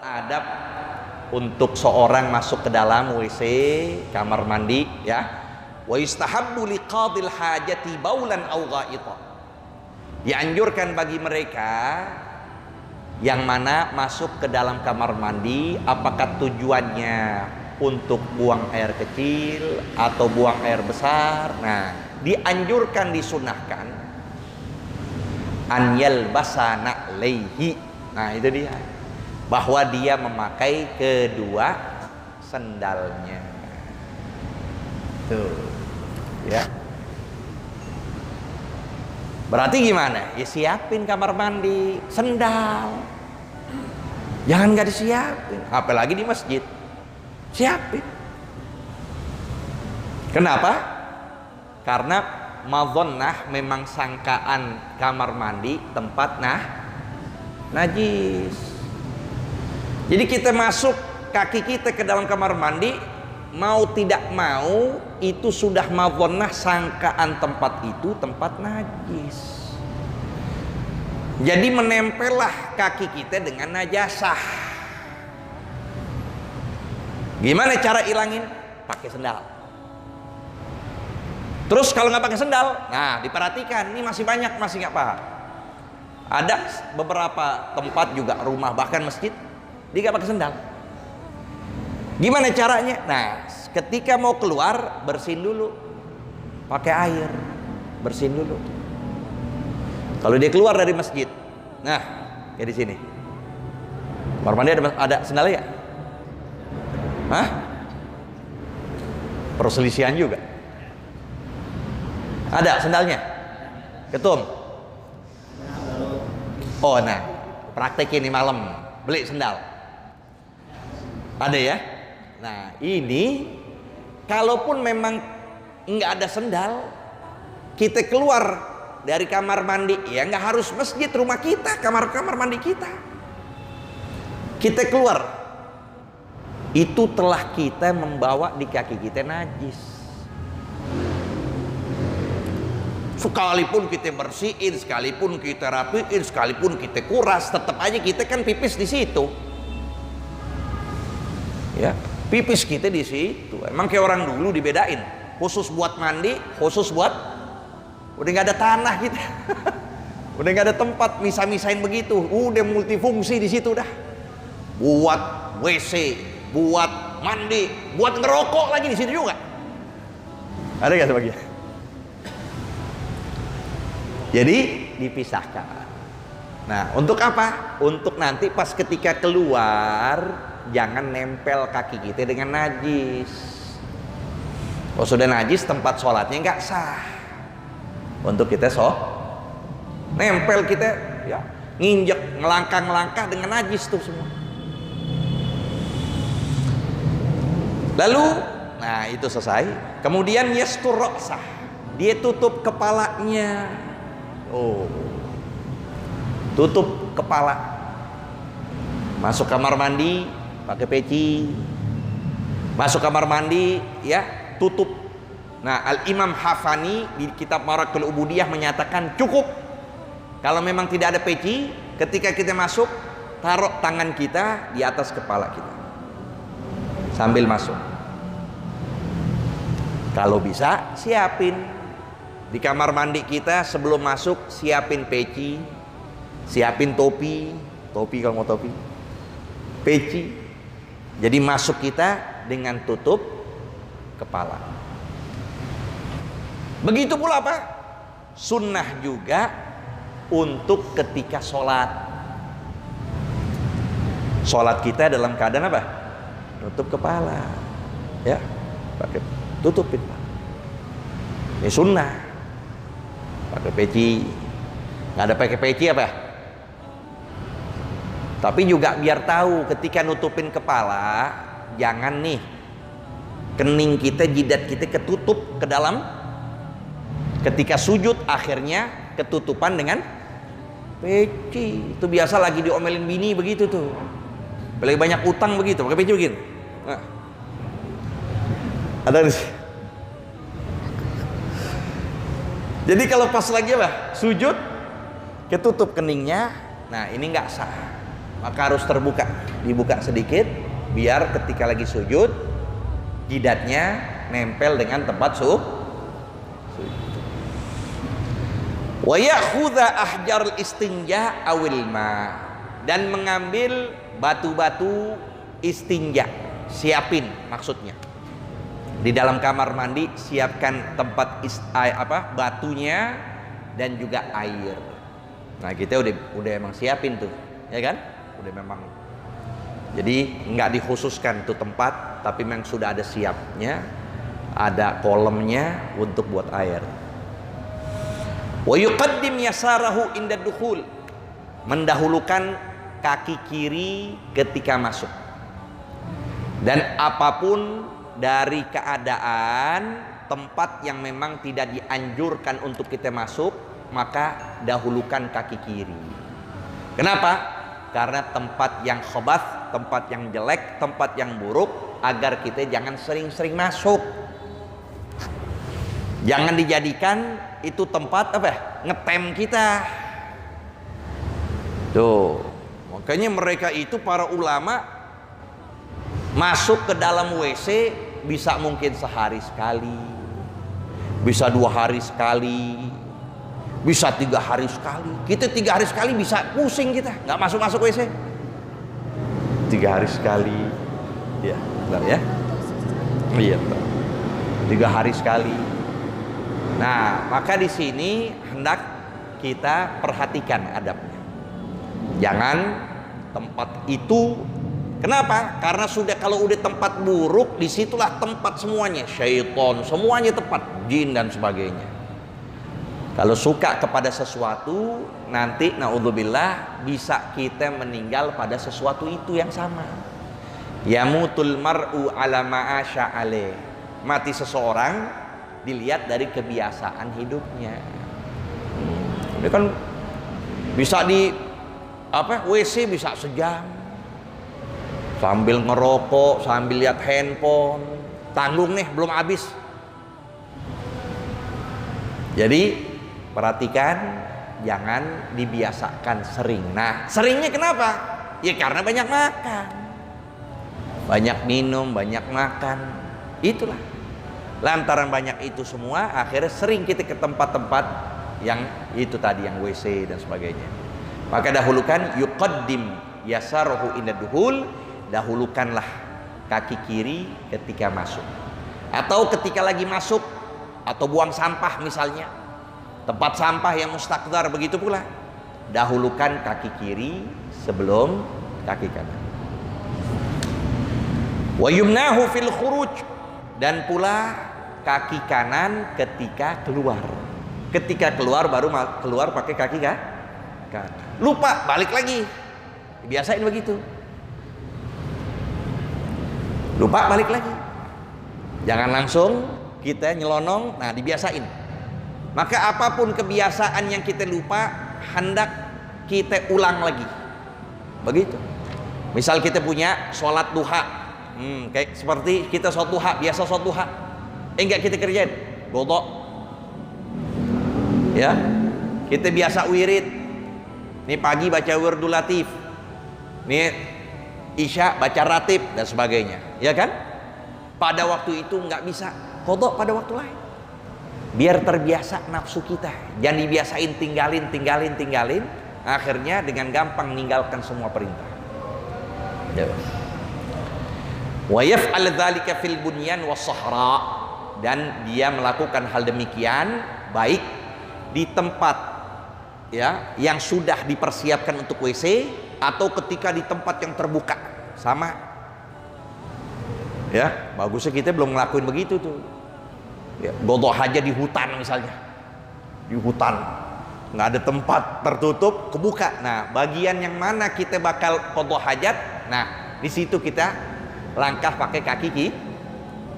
adab untuk seorang masuk ke dalam WC, kamar mandi, ya. Wa yustahabbu liqadil hajati baulan aw ghaita. Dianjurkan bagi mereka yang mana masuk ke dalam kamar mandi, apakah tujuannya untuk buang air kecil atau buang air besar. Nah, dianjurkan, disunahkan an yalbasa na'laihi. Nah, itu dia, bahwa dia memakai kedua sendalnya. Tuh, ya. Berarti gimana? Ya siapin kamar mandi, sendal. Jangan nggak disiapin, apalagi di masjid. Siapin. Kenapa? Karena madhonnah, memang sangkaan kamar mandi tempat najis. Jadi kita masuk kaki kita ke dalam kamar mandi, mau tidak mau itu sudah madhonnah, sangkaan tempat itu tempat najis. Jadi menempellah kaki kita dengan najasah. Gimana cara ilangin? Pakai sendal. Terus kalau nggak pakai sendal, nah diperhatikan, ini masih banyak masih nggak paham. Ada beberapa tempat juga, rumah bahkan masjid, dia nggak pakai sendal. Gimana caranya? Nah, ketika mau keluar, bersihin dulu, pakai air, bersihin dulu. Kalau dia keluar dari masjid, nah kayak di sini, kamar mandi ada sendalnya ya? Hah? Perselisihan juga. Ada sendalnya? Ketum? Oh, nah praktekin ini malam, beli sendal. Ada ya? Nah ini, kalaupun memang nggak ada sendal, kita keluar dari kamar mandi, ya nggak harus masjid, rumah kita, kamar mandi kita. Kita keluar, itu telah kita membawa di kaki kita najis. Sekalipun kita bersihin, sekalipun kita rapiin, sekalipun kita kuras, tetap aja kita kan pipis di situ. Ya, pipis kita di situ. Emang kayak orang dulu dibedain, khusus buat mandi, khusus buat, udah nggak ada tanah kita. Udah nggak ada tempat misah-misahin begitu. Udah multifungsi di situ dah. Buat WC, buat mandi, buat ngerokok lagi di situ juga. Ada nggak sebagian? Jadi dipisahkan. Nah, untuk apa? Untuk nanti pas ketika keluar, jangan nempel kaki kita dengan najis. Kalau sudah najis, tempat sholatnya nggak sah. Untuk kita nempel kita, ya, nginjek, ngelangkah dengan najis tuh semua. Lalu, nah itu selesai. Kemudian yastur ra'sah, dia tutup kepalanya. Oh, tutup kepala. Masuk kamar mandi pakai peci. Masuk kamar mandi, ya, tutup. Nah, Al-Imam Hafani di kitab Marakul Ubudiyah menyatakan cukup. Kalau memang tidak ada peci, ketika kita masuk, taruh tangan kita di atas kepala kita sambil masuk. Kalau bisa, siapin di kamar mandi kita sebelum masuk, siapin peci, siapin topi kalau mau topi, peci. Jadi masuk kita dengan tutup kepala. Begitu pula apa? Sunnah juga untuk ketika sholat. Sholat kita dalam keadaan apa? Tutup kepala, ya, pakai tutupin, Pak. Ini sunnah. Pakai peci. Nggak ada pakai peci apa? Tapi juga biar tahu ketika nutupin kepala, jangan nih kening kita, jidat kita ketutup ke dalam. Ketika sujud akhirnya ketutupan dengan peci. Itu biasa lagi diomelin bini begitu tuh. Paling banyak utang begitu, pakai peci begini. Nah. Ada nih. Jadi kalau pas lagi apa? Sujud, ketutup keningnya. Nah, ini nggak sah. maka harus terbuka, dibuka sedikit biar ketika lagi sujud jidatnya nempel dengan tempat sujud. Wa ya'khudha ahjarul istinja awil ma, dan mengambil batu-batu istinja, siapin maksudnya. Di dalam kamar mandi siapkan tempat batunya dan juga air. Nah, kita udah emang siapin tuh, ya kan? Udah memang. Jadi nggak dikhususkan tuh tempat, tapi memang sudah ada siapnya, ada kolamnya untuk buat air. Wa yuqaddim yasarahu inda dukhul, mendahulukan kaki kiri ketika masuk. Dan apapun dari keadaan tempat yang memang tidak dianjurkan untuk kita masuk, maka dahulukan kaki kiri. Kenapa? Karena tempat yang khobath, tempat yang jelek, tempat yang buruk, agar kita jangan sering-sering masuk. Jangan dijadikan itu tempat ngetem kita. Tuh, makanya mereka itu para ulama masuk ke dalam WC bisa mungkin sehari sekali, bisa 2 hari sekali, bisa 3 hari sekali. Kita 3 hari sekali bisa pusing kita, nggak masuk WC. 3 hari sekali, ya, benar ya? Iya, 3 hari sekali. Nah, maka di sini hendak kita perhatikan adabnya. Jangan tempat itu. Kenapa? Karena kalau udah tempat buruk, disitulah tempat semuanya, syaitan, semuanya tempat, jin dan sebagainya. Kalau suka kepada sesuatu, nanti naudzubillah bisa kita meninggal pada sesuatu itu yang sama. Yamutul mar'u ala ma'asya alaih. Mati seseorang dilihat dari kebiasaan hidupnya. Ini kan bisa di WC bisa sejam, sambil ngerokok, sambil lihat handphone, tanggung nih belum habis. Jadi perhatikan, jangan dibiasakan sering. Nah, seringnya kenapa? Ya karena banyak makan, banyak minum, banyak makan. Itulah. Lantaran banyak itu semua, akhirnya sering kita ke tempat-tempat yang itu tadi, yang WC dan sebagainya. Maka dahulukan yuqaddim yasaruhu inda duhul, dahulukanlah kaki kiri ketika masuk. Atau ketika lagi masuk atau buang sampah misalnya, tempat sampah yang mustakdar, begitu pula dahulukan kaki kiri sebelum kaki kanan. Wa yumnahu fil khuruj, dan pula kaki kanan ketika keluar. Ketika keluar baru keluar pakai kaki kanan. Lupa balik lagi, biasain begitu. Lupa balik lagi, jangan langsung kita nyelonong. Nah, dibiasain. Maka apapun kebiasaan yang kita lupa, hendak kita ulang lagi. Begitu. Misal kita punya sholat duha, kayak seperti kita sholat duha, biasa sholat duha, enggak kita kerjain, godok. Ya, kita biasa wirid. Nih pagi baca wirdul latif, nih isya baca ratib dan sebagainya, ya kan? Pada waktu itu nggak bisa kodok pada waktu lain, biar terbiasa nafsu kita. Jangan dibiasain tinggalin, akhirnya dengan gampang meninggalkan semua perintah. Ya. Wa yaf'al dzalika fil bunyan was sahra, dan dia melakukan hal demikian baik di tempat yang sudah dipersiapkan untuk WC atau ketika di tempat yang terbuka, sama. Ya, bagusnya kita belum ngelakuin begitu tuh. Ya, godok aja di hutan misalnya, di hutan nggak ada tempat, tertutup, kebuka. Nah, bagian yang mana kita bakal godok hajat, nah di situ kita langkah pakai kaki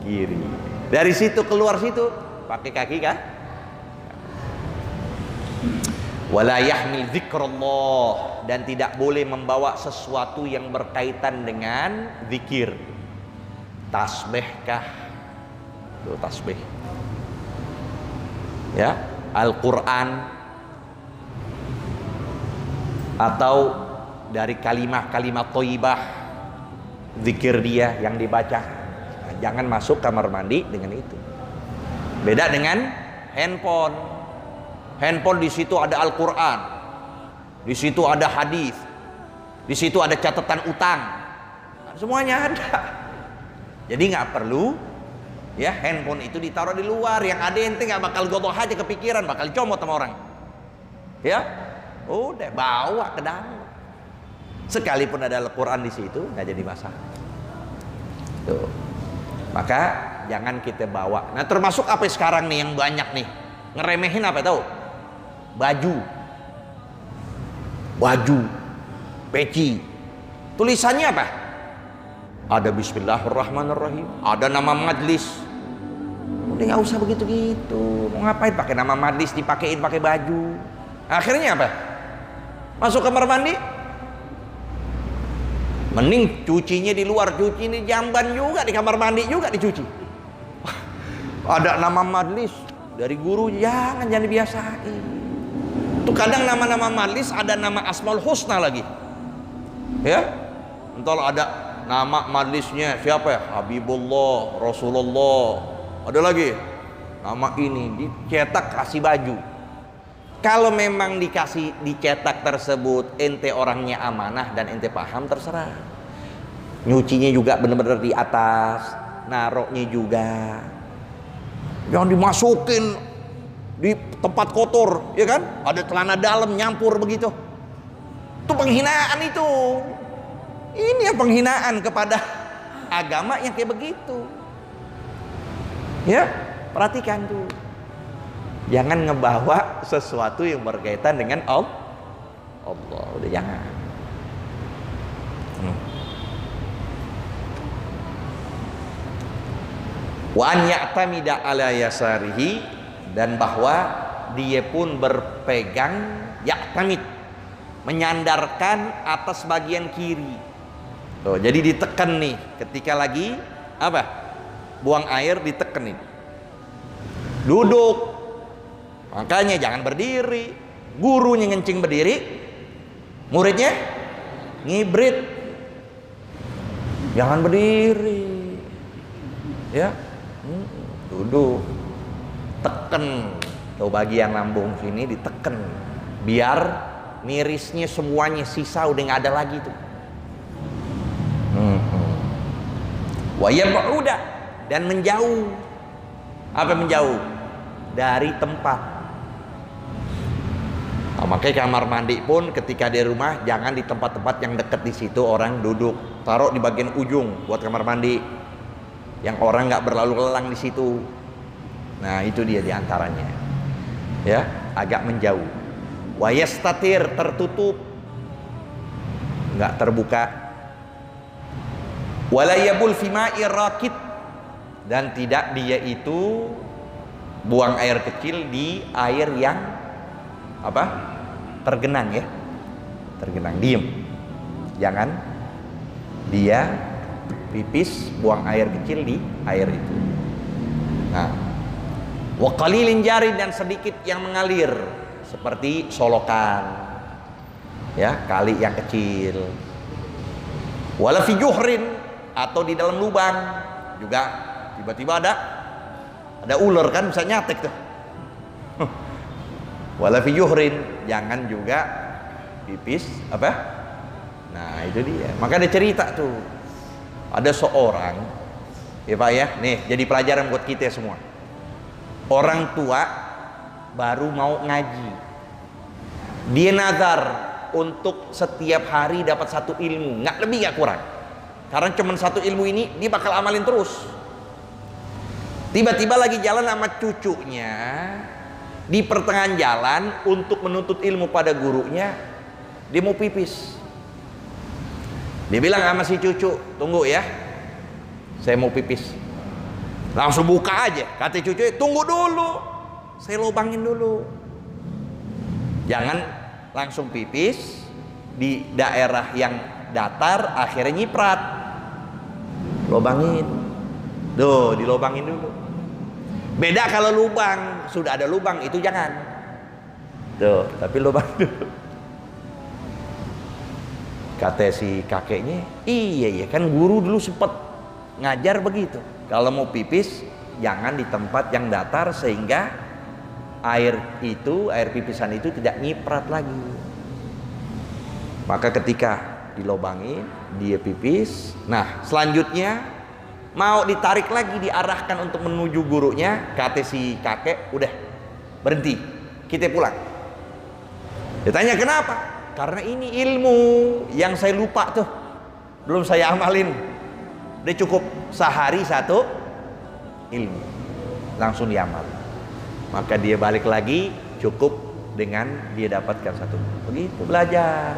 kiri. Dari situ keluar situ pakai kaki kan. Wala yahmil zikrullah, dan tidak boleh membawa sesuatu yang berkaitan dengan zikir. Tasbih kah? Tuh, tasbih. Ya, Al-Qur'an atau dari kalimat-kalimat thayyibah, zikir dia yang dibaca. Nah, jangan masuk kamar mandi dengan itu. Beda dengan handphone. Handphone di situ ada Al-Qur'an, di situ ada hadis, di situ ada catatan utang, semuanya ada. Jadi nggak perlu ya handphone itu ditaruh di luar. Yang ada ente nggak bakal gotoh aja kepikiran, bakal comot sama orang. Ya, udah bawa ke dalam. Sekalipun ada Al-Quran di situ nggak jadi masalah. Tuh. Maka jangan kita bawa. Nah, termasuk apa sekarang nih yang banyak nih ngeremehin apa tahu? Baju, peci. Tulisannya apa? Ada Bismillahirrahmanirrahim, ada nama majlis. Udah nggak usah begitu-gitu. Mau ngapain pakai nama majlis dipakein pakai baju? Akhirnya apa? Masuk kamar mandi, mending cucinya di luar, cuci di jamban juga, di kamar mandi juga dicuci. Ada nama majlis dari guru, jangan dibiasain. Tuh kadang nama-nama majlis ada nama Asmaul Husna lagi. Ya, entar ada nama majlisnya siapa ya? Habibullah, Rasulullah. Ada lagi nama ini dicetak kasih baju. Kalau memang dikasih dicetak tersebut ente orangnya amanah dan ente paham, terserah. Nyucinya juga benar-benar di atas, naroknya juga. Jangan dimasukin di tempat kotor, ya kan? Ada celana dalam nyampur begitu. Itu penghinaan itu. Ini yang penghinaan kepada agama yang kayak begitu. Ya, perhatikan tuh. Jangan ngebawa sesuatu yang berkaitan dengan Allah. Udah jangan. Wa an ya'tamida ala yasarihi, dan bahwa dia pun berpegang, ya'tamid, menyandarkan atas bagian kiri. Tuh, jadi ditekan nih ketika lagi apa? Buang air ditekan nih. Duduk. Makanya jangan berdiri. Gurunya ngencing berdiri, muridnya ngibrit. Jangan berdiri. Ya. Duduk. Teken. Tuh bagian lambung sini diteken. Biar mirisnya semuanya sisa udah nggak ada lagi tuh. Wa yab'uda, dan menjauh. Apa menjauh? Dari tempat. Nah, makanya kamar mandi pun ketika di rumah jangan di tempat-tempat yang dekat di situ orang duduk. Taruh di bagian ujung buat kamar mandi, yang orang nggak berlalu lalang di situ. Nah itu dia diantaranya. Ya, agak menjauh. Wa yastatir, tertutup, nggak terbuka. Wala yabul fi ma'ir rakid, dan tidak dia itu buang air kecil di air yang apa? Tergenang, ya. Tergenang, diem. Jangan dia pipis buang air kecil di air itu. Nah, wa qalilin jari, dan sedikit yang mengalir seperti solokan. Ya, kali yang kecil. Wala fi juhrin, atau di dalam lubang juga tiba-tiba ada ular kan bisa nyatek tuh. Wala fi juhrin, jangan juga pipis apa? Nah itu dia. Maka ada cerita tuh, ada seorang, ya Pak ya, nih jadi pelajaran buat kita semua. Orang tua baru mau ngaji, dia nazar untuk setiap hari dapat satu ilmu, nggak lebih nggak kurang. Karena cuma satu ilmu ini dia bakal amalin terus. Tiba-tiba lagi jalan sama cucunya, di pertengahan jalan untuk menuntut ilmu pada gurunya, dia mau pipis. Dia bilang sama si cucu, tunggu ya, saya mau pipis. Langsung buka aja. Kata cucu, tunggu dulu, saya lubangin dulu. Jangan langsung pipis di daerah yang datar, akhirnya nyiprat. Lubangin. Duh, dilubangin dulu. Beda kalau lubang, sudah ada lubang, itu jangan. Tuh, tapi lubang dulu. Kata si kakeknya, iya kan guru dulu sempet ngajar begitu. Kalau mau pipis jangan di tempat yang datar sehingga air pipisan itu tidak nyiprat lagi. Maka ketika dilobangin dia pipis, nah selanjutnya mau ditarik lagi, diarahkan untuk menuju gurunya, kata si kakek, udah berhenti, kita pulang. Dia tanya kenapa? Karena ini ilmu yang saya lupa tuh, belum saya amalin. Dia cukup sehari satu ilmu, langsung diamal. Maka dia balik lagi, cukup dengan dia dapatkan satu. Begitu belajar.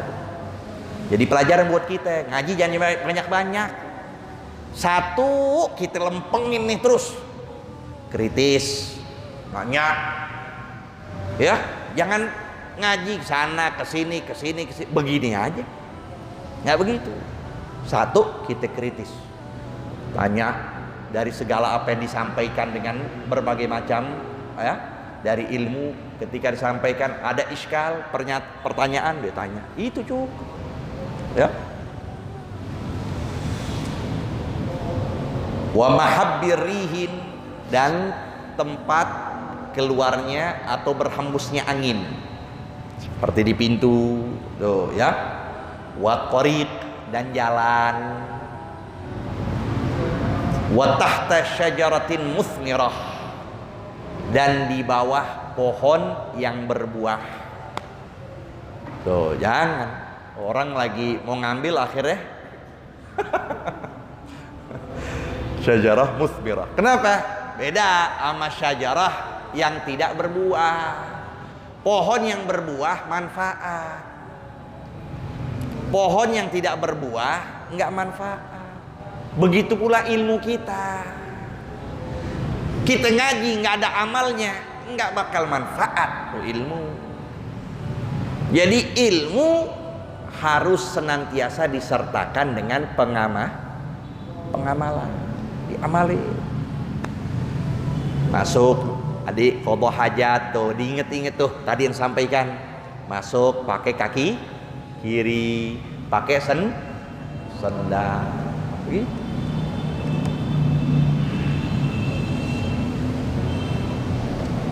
Jadi pelajaran buat kita, ngaji jangan banyak-banyak. Satu kita lempengin nih terus, kritis, banyak, ya jangan ngaji sana kesini begini aja, nggak begitu. Satu kita kritis, tanya dari segala apa yang disampaikan dengan berbagai macam ya dari ilmu. Ketika disampaikan ada iskal pertanyaan, dia tanya, itu cukup ya. Wa mahabbirihin, dan tempat keluarnya atau berhembusnya angin seperti di pintu tuh ya. Wa tariq, dan jalan. Wa tahta syajaratin musmirah, dan di bawah pohon yang berbuah. Tuh jangan orang lagi mau ngambil akhirnya syajarah musmirah. Kenapa? Beda sama syajarah yang tidak berbuah. Pohon yang berbuah manfaat. Pohon yang tidak berbuah enggak manfaat. Begitu pula ilmu kita. Kita ngaji nggak ada amalnya, nggak bakal manfaat tuh ilmu. Jadi ilmu harus senantiasa disertakan dengan pengamalan, diamali. Masuk adik qadha hajat tuh, diinget-inget tuh tadi yang sampaikan. Masuk pakai kaki kiri, pakai sendal. Begitu.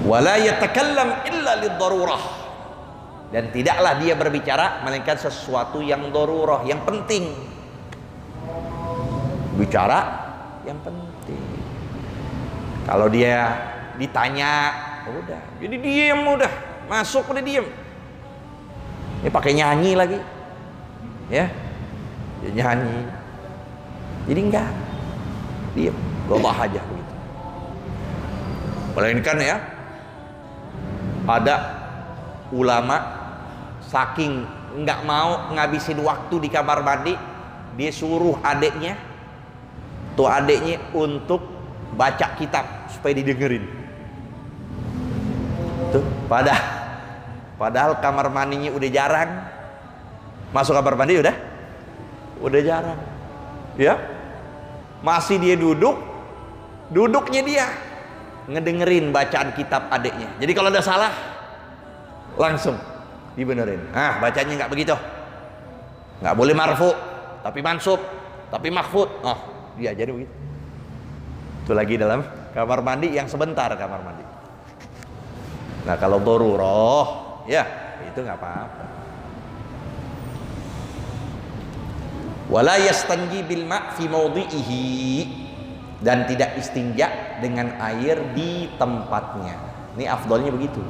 Wala yatakallam illa liddarurah, dan tidaklah dia berbicara melainkan sesuatu yang darurah, yang penting. Bicara yang penting. Kalau dia ditanya, udah jadi diam, udah masuk udah diam. Ini pakai nyanyi lagi, ya, dia nyanyi. Jadi enggak, diam, gobah aja begitu. Melainkan ya, ada ulama saking enggak mau ngabisin waktu di kamar mandi, dia suruh adiknya untuk baca kitab supaya didengerin. Tuh, padahal kamar mandinya udah jarang. Masuk kamar mandi udah jarang. Ya. Masih dia duduknya dia ngedengerin bacaan kitab adiknya. Jadi kalau ada salah langsung dibenerin. Ah, bacanya nggak begitu. Nggak boleh marfu, tapi mansub, tapi mahfud. Oh, dia jadi begitu. Itu lagi dalam kamar mandi yang sebentar kamar mandi. Nah, kalau darurah, ya itu nggak apa-apa. Wala yastanji bil ma' fi mawdi'ihi, dan tidak istinja dengan air di tempatnya. Ini afdolnya begitu.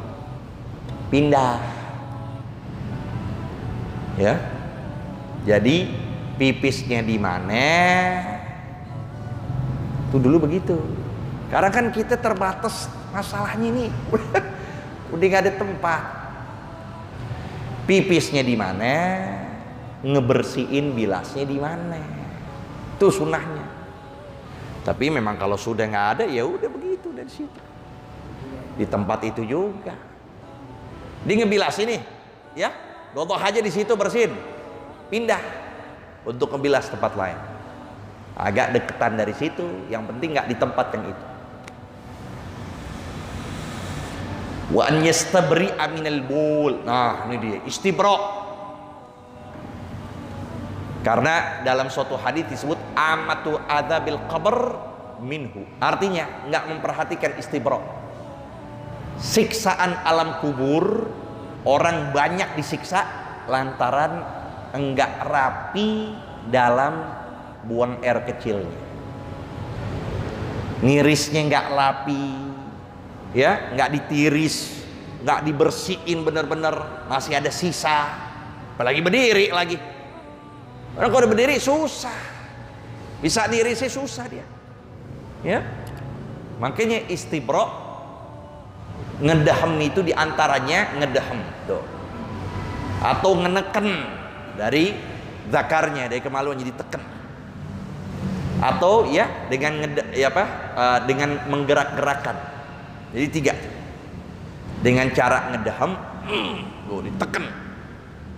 Pindah. Ya. Jadi pipisnya di mana? Itu dulu begitu. Karena kan kita terbatas masalahnya ini. Udah gak ada tempat. Pipisnya di mana? Ngebersihin bilasnya di mana? Itu sunnahnya. Tapi memang kalau sudah nggak ada, ya udah begitu dari situ. Di tempat itu juga. Dia ngebilas ini, ya, gotoh aja di situ bersihin. Pindah untuk ngebilas tempat lain. Agak deketan dari situ, yang penting nggak di tempat yang itu. Wa an yastabri aminal bul. Nah, ini dia istibra. Karena dalam suatu hadis disebut amatu adzabil qabr minhu. Artinya nggak memperhatikan istibra. Siksaan alam kubur, orang banyak disiksa lantaran enggak rapi dalam buang air kecilnya. Ngirisnya enggak rapi, ya, enggak ditiris, enggak dibersihin benar-benar, masih ada sisa. Apalagi berdiri lagi. Orang kalau udah berdiri susah. Bisa nirisnya susah dia. Ya. Makanya istibra ngedahem itu diantaranya ngedahem tuh. Atau ngeneken dari zakarnya, dari kemaluan jadi teken. Atau ya dengan dengan menggerak-gerakan. Jadi 3. Dengan cara ngedahem, diteken.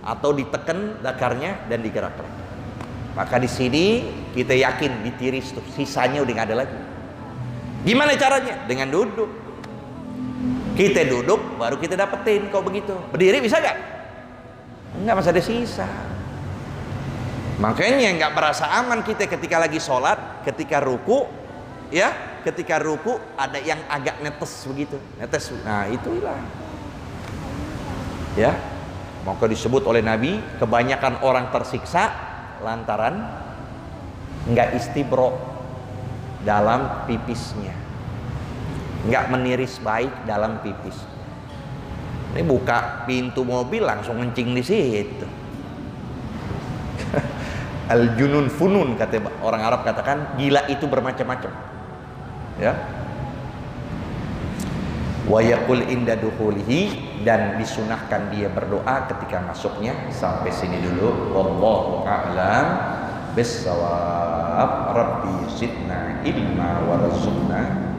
Atau diteken zakarnya dan digerakkan. Maka di sini kita yakin ditiris tuh, sisanya udah nggak ada lagi. Gimana caranya? Dengan duduk. Kita duduk baru kita dapetin kok begitu. Berdiri bisa nggak? Enggak, masih ada sisa. Makanya nggak merasa aman kita ketika lagi sholat, ketika ruku, ya, ketika ruku ada yang agak netes begitu, netes. Nah itulah, ya. Maka disebut oleh Nabi, kebanyakan orang tersiksa lantaran nggak istibra dalam pipisnya, nggak meniris baik dalam pipis. Ini buka pintu mobil langsung ngencing di situ. Al junun funun, kata orang Arab, katakan gila itu bermacam-macam. Ya. Wa yaqul inda dukhulihi, dan disunahkan dia berdoa ketika masuknya. Sampai sini dulu. Wallahu a'lam bissawab. Rabbi zidna ilma warzuqna